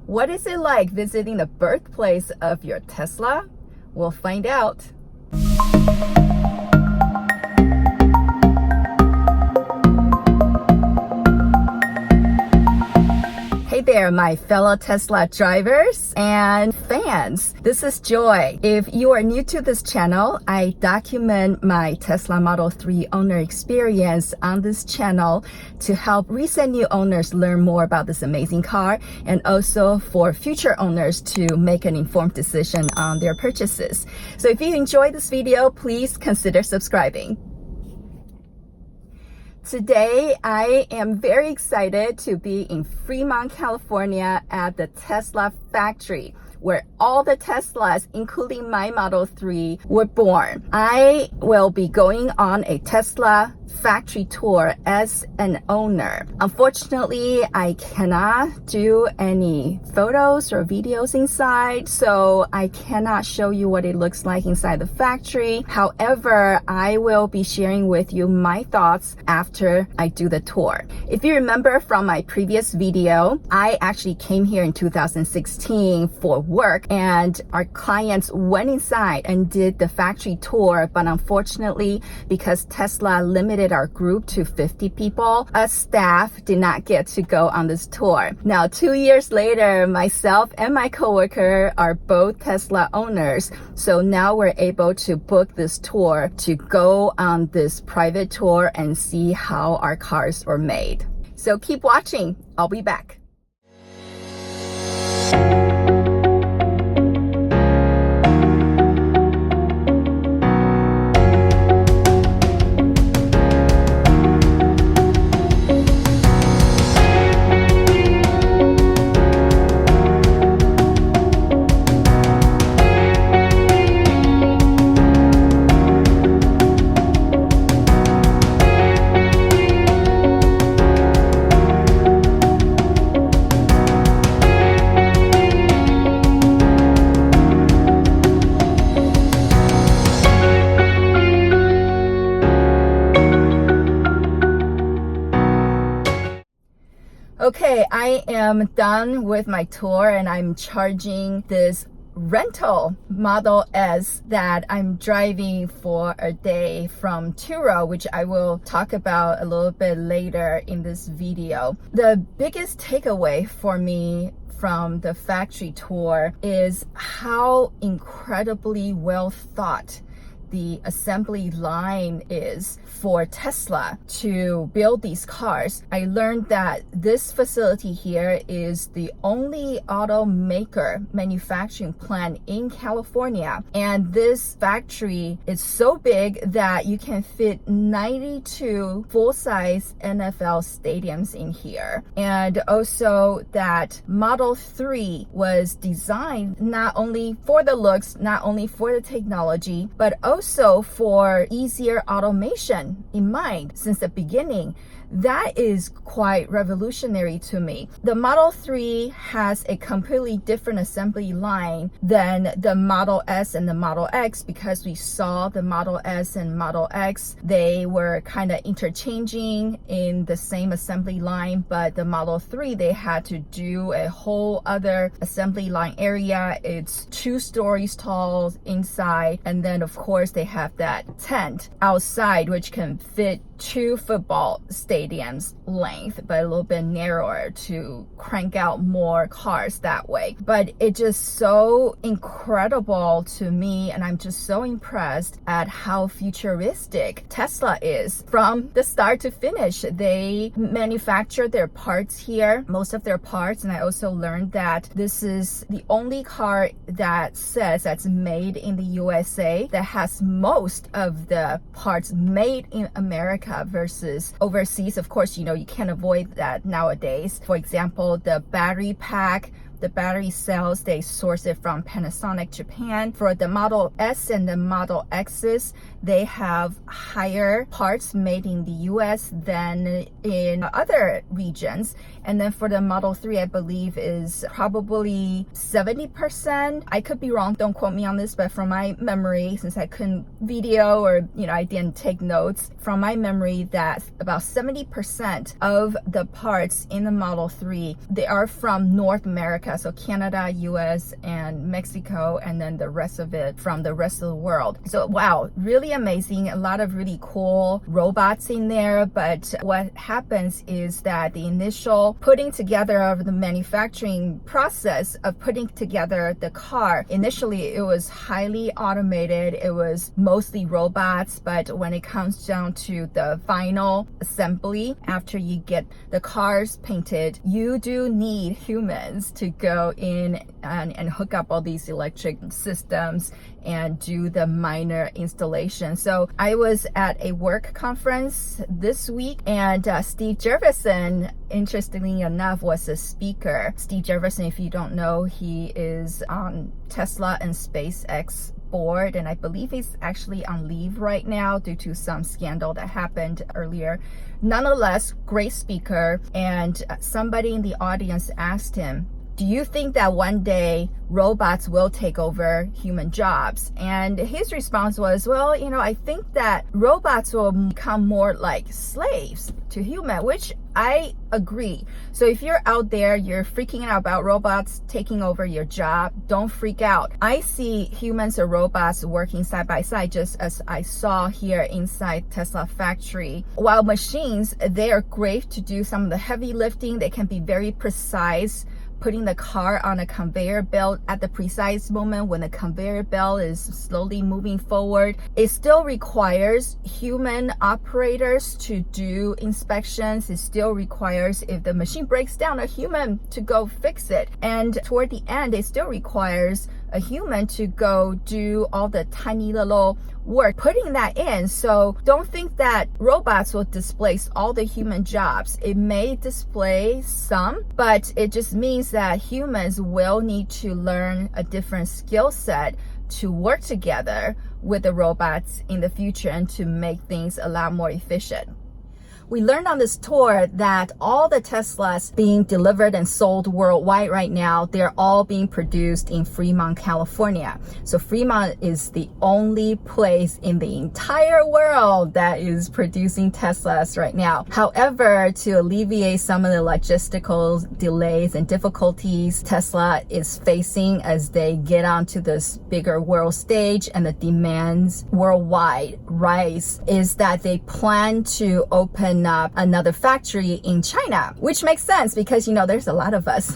What is it like visiting the birthplace of your Tesla? We'll find out. Hey there, my fellow Tesla drivers and fans. This is Joy. If you are new to this channel, I document my Tesla Model 3 owner experience on this channel to help recent new owners learn more about this amazing car, and also for future owners to make an informed decision on their purchases. So if you enjoyed this video, please consider subscribing. Today, I am very excited to be in Fremont, California at the Tesla factory, where all the Teslas, including my Model 3, were born. I will be going on a Tesla factory tour as an owner. Unfortunately, I cannot do any photos or videos inside, so I cannot show you what it looks like inside the factory. However, I will be sharing with you my thoughts after I do the tour. If you remember from my previous video, I actually came here in 2016 for work, and our clients went inside and did the factory tour, but unfortunately, because Tesla limited our group to 50 people, us staff did not get to go on this tour. Now, 2 years later, myself and my coworker are both Tesla owners, so now we're able to book this tour to go on this private tour and see how our cars were made. So keep watching. I'll be back. Okay, I am done with my tour and I'm charging this rental Model S that I'm driving for a day from Turo, which I will talk about a little bit later in this video. The biggest takeaway for me from the factory tour is how incredibly well thought the assembly line is for Tesla to build these cars. I learned that this facility here is the only automaker manufacturing plant in California. And this factory is so big that you can fit 92 full-size NFL stadiums in here. And also that Model 3 was designed not only for the looks, not only for the technology, but also for easier automation in mind since the beginning. That is quite revolutionary to me. The Model 3 has a completely different assembly line than the Model S and the Model X, because we saw the Model S and Model X, they were kind of interchanging in the same assembly line, but the Model 3, they had to do a whole other assembly line area. It's 2 stories tall inside, and then of course they have that tent outside which can fit 2 football stadiums length, but a little bit narrower to crank out more cars that way. But it's just so incredible to me, and I'm just so impressed at how futuristic Tesla is from the start to finish. They manufacture their parts here, most of their parts, and I also learned that this is the only car that says that's made in the USA that has most of the parts made in America versus overseas. Of course, you can't avoid that nowadays. For example, the battery pack, the battery cells, they source it from Panasonic, Japan. For the Model S and the Model X's, they have higher parts made in the US than in other regions. And then for the Model 3, I believe is probably 70%. I could be wrong, don't quote me on this, but from my memory, since I couldn't video or, I didn't take notes, from my memory that about 70% of the parts in the Model 3, they are from North America America, so Canada, US, and Mexico, and then the rest of it from the rest of the world. So wow, really amazing. A lot of really cool robots in there. But what happens is that the initial putting together of the manufacturing process of putting together the car, initially it was highly automated. It was mostly robots, but when it comes down to the final assembly, after you get the cars painted, you do need humans to go in and hook up all these electric systems and do the minor installation. So I was at a work conference this week, and Steve Jurvetson, interestingly enough, was a speaker. Steve Jurvetson, if you don't know, he is on Tesla and SpaceX board, and I believe he's actually on leave right now due to some scandal that happened earlier. Nonetheless, great speaker, and somebody in the audience asked him, do you think that one day robots will take over human jobs? And his response was, well, I think that robots will become more like slaves to human, which I agree. So if you're out there, you're freaking out about robots taking over your job, don't freak out. I see humans and robots working side by side, just as I saw here inside Tesla factory. While machines, they are great to do some of the heavy lifting. They can be very precise, putting the car on a conveyor belt at the precise moment when the conveyor belt is slowly moving forward. It still requires human operators to do inspections. It still requires, if the machine breaks down, a human to go fix it. And toward the end, it still requires a human to go do all the tiny little work putting that in. So don't think that robots will displace all the human jobs. It may displace some, but it just means that humans will need to learn a different skill set to work together with the robots in the future and to make things a lot more efficient. We learned on this tour that all the Teslas being delivered and sold worldwide right now, they're all being produced in Fremont, California. So Fremont is the only place in the entire world that is producing Teslas right now. However, to alleviate some of the logistical delays and difficulties Tesla is facing as they get onto this bigger world stage and the demands worldwide rise, is that they plan to open up another factory in China, which makes sense because there's a lot of us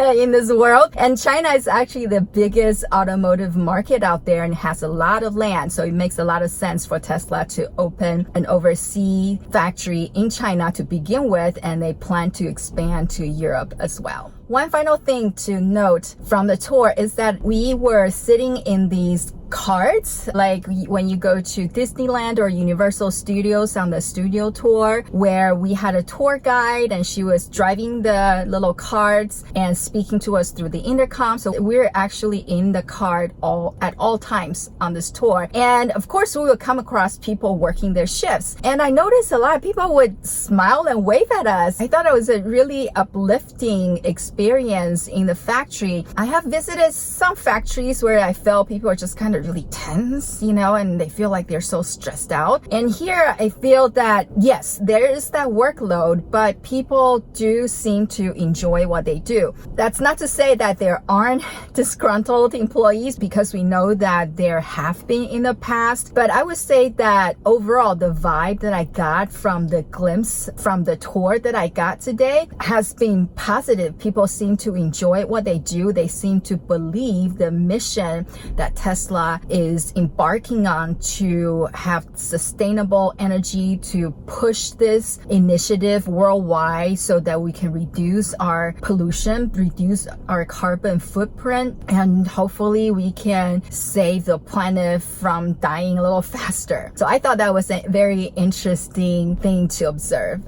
in this world, and China is actually the biggest automotive market out there and has a lot of land, so it makes a lot of sense for Tesla to open an overseas factory in China to begin with, and they plan to expand to Europe as well. One final thing to note from the tour is that we were sitting in these carts, like when you go to Disneyland or Universal Studios on the studio tour, where we had a tour guide and she was driving the little carts and speaking to us through the intercom. So we're actually in the cart at all times on this tour. And of course, we would come across people working their shifts. And I noticed a lot of people would smile and wave at us. I thought it was a really uplifting experience in the factory. I have visited some factories where I felt people are just kind of really tense, and they feel like they're so stressed out. And here I feel that, yes, there is that workload, but people do seem to enjoy what they do. That's not to say that there aren't disgruntled employees, because we know that there have been in the past. But I would say that overall, the vibe that I got from the glimpse from the tour that I got today has been positive. People seem to enjoy what they do. They seem to believe the mission that Tesla is embarking on to have sustainable energy, to push this initiative worldwide so that we can reduce our pollution, reduce our carbon footprint, and hopefully we can save the planet from dying a little faster. So I thought that was a very interesting thing to observe.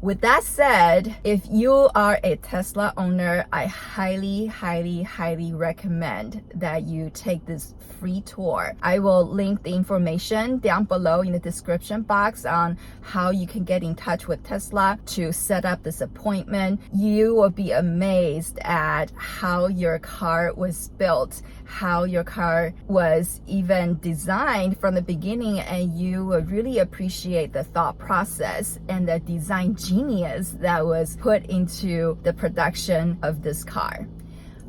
With that said, if you are a Tesla owner, I highly, highly, highly recommend that you take this free tour. I will link the information down below in the description box on how you can get in touch with Tesla to set up this appointment. You will be amazed at how your car was built, how your car was even designed from the beginning, and you will really appreciate the thought process and the design genius genius that was put into the production of this car.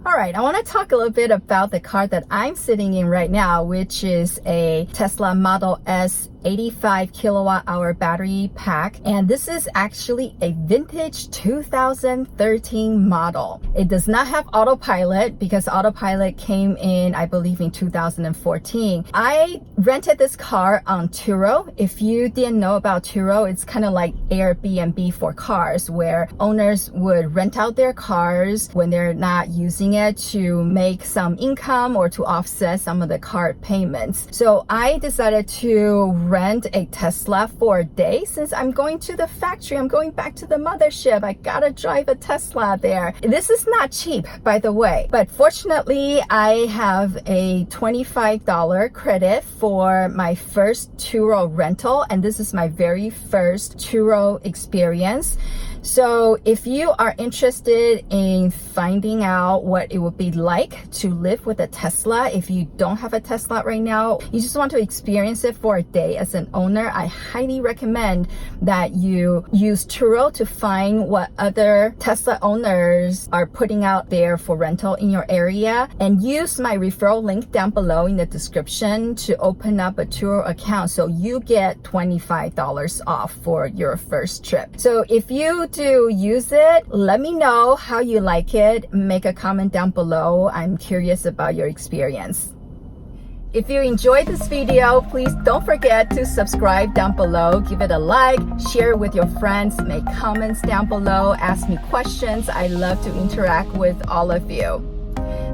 All right, I want to talk a little bit about the car that I'm sitting in right now, which is a Tesla Model S 85 kilowatt hour battery pack. And this is actually a vintage 2013 model. It does not have autopilot because autopilot came in, I believe, in 2014. I rented this car on Turo. If you didn't know about Turo, it's kind of like Airbnb for cars, where owners would rent out their cars when they're not using it to make some income or to offset some of the car payments. So I decided to rent a Tesla for a day. Since I'm going to the factory, I'm going back to the mothership, I gotta drive a Tesla there. This is not cheap, by the way, but fortunately I have a $25 credit for my first Turo rental, and this is my very first Turo experience. So if you are interested in finding out what it would be like to live with a Tesla, if you don't have a Tesla right now, you just want to experience it for a day as an owner, I highly recommend that you use Turo to find what other Tesla owners are putting out there for rental in your area, and use my referral link down below in the description to open up a Turo account so you get $25 off for your first trip. So if you do use it, let me know how you like it. Make a comment down below. I'm curious about your experience. If you enjoyed this video, please don't forget to subscribe down below, give it a like, share it with your friends, make comments down below, ask me questions. I love to interact with all of you.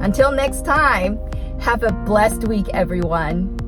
Until next time, have a blessed week, everyone.